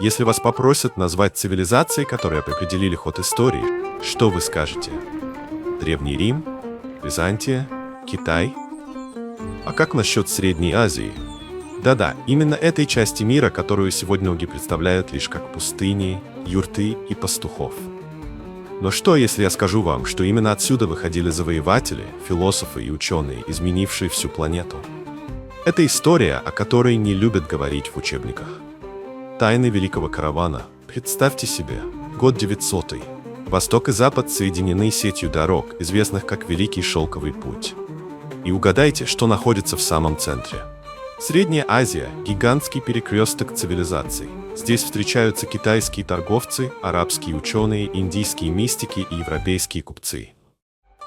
Если вас попросят назвать цивилизации, которые определили ход истории, что вы скажете? Древний Рим? Византия? Китай? А как насчет Средней Азии? Да-да, именно этой части мира, которую сегодня многие представляют лишь как пустыни, юрты и пастухов. Но что, если я скажу вам, что именно отсюда выходили завоеватели, философы и ученые, изменившие всю планету? Это история, о которой не любят говорить в учебниках. Тайны Великого Каравана. Представьте себе, год 900-й. Восток и Запад соединены сетью дорог, известных как Великий Шелковый Путь. И угадайте, что находится в самом центре. Средняя Азия – гигантский перекресток цивилизаций. Здесь встречаются китайские торговцы, арабские ученые, индийские мистики и европейские купцы.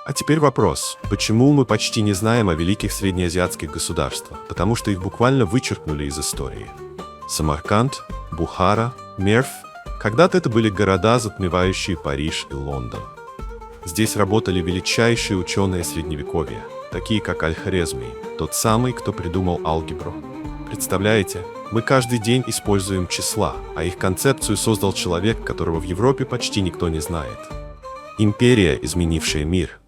А теперь вопрос, почему мы почти не знаем о великих среднеазиатских государствах? Потому что их буквально вычеркнули из истории. Самарканд, Бухара, Мерв – когда-то это были города, затмевающие Париж и Лондон. Здесь работали величайшие ученые Средневековья, такие как Аль-Хорезми, тот самый, кто придумал алгебру. Представляете, мы каждый день используем числа, а их концепцию создал человек, которого в Европе почти никто не знает. Империя, изменившая мир.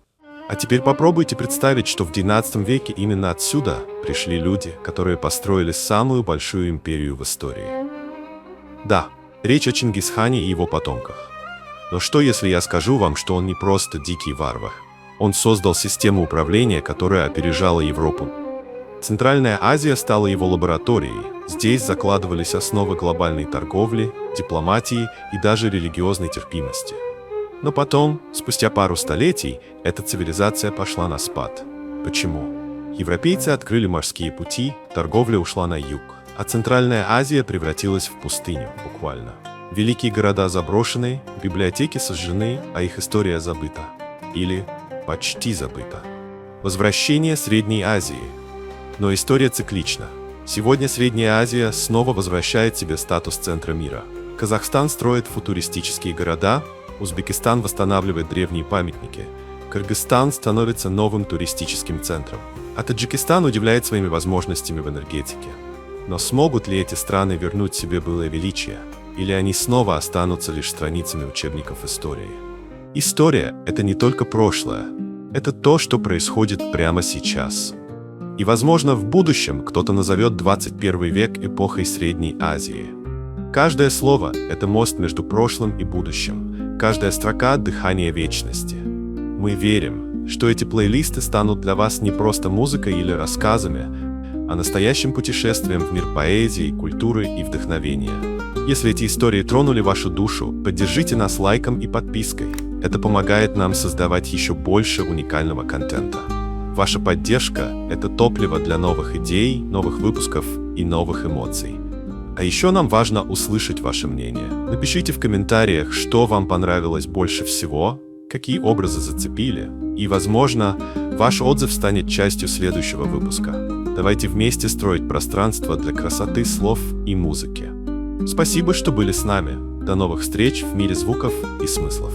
А теперь попробуйте представить, что в XIX веке именно отсюда пришли люди, которые построили самую большую империю в истории. Да, речь о Чингисхане и его потомках. Но что, если я скажу вам, что он не просто дикий варвар? Он создал систему управления, которая опережала Европу. Центральная Азия стала его лабораторией. Здесь закладывались основы глобальной торговли, дипломатии и даже религиозной терпимости. Но потом, спустя пару столетий, эта цивилизация пошла на спад. Почему? Европейцы открыли морские пути, торговля ушла на юг, а Центральная Азия превратилась в пустыню, буквально. Великие города заброшены, библиотеки сожжены, а их история забыта. Или почти забыта. Возвращение Средней Азии. Но история циклична. Сегодня Средняя Азия снова возвращает себе статус центра мира. Казахстан строит футуристические города, Узбекистан восстанавливает древние памятники, Кыргызстан становится новым туристическим центром, а Таджикистан удивляет своими возможностями в энергетике. Но смогут ли эти страны вернуть себе былое величие? Или они снова останутся лишь страницами учебников истории? История – это не только прошлое, это то, что происходит прямо сейчас. И, возможно, в будущем кто-то назовет 21 век эпохой Средней Азии. Каждое слово – это мост между прошлым и будущим, каждая строка – дыхание вечности. Мы верим, что эти плейлисты станут для вас не просто музыкой или рассказами, а настоящим путешествием в мир поэзии, культуры и вдохновения. Если эти истории тронули вашу душу, поддержите нас лайком и подпиской. Это помогает нам создавать еще больше уникального контента. Ваша поддержка – это топливо для новых идей, новых выпусков и новых эмоций. А еще нам важно услышать ваше мнение. Напишите в комментариях, что вам понравилось больше всего, какие образы зацепили, и, возможно, ваш отзыв станет частью следующего выпуска. Давайте вместе строить пространство для красоты слов и музыки. Спасибо, что были с нами. До новых встреч в мире звуков и смыслов.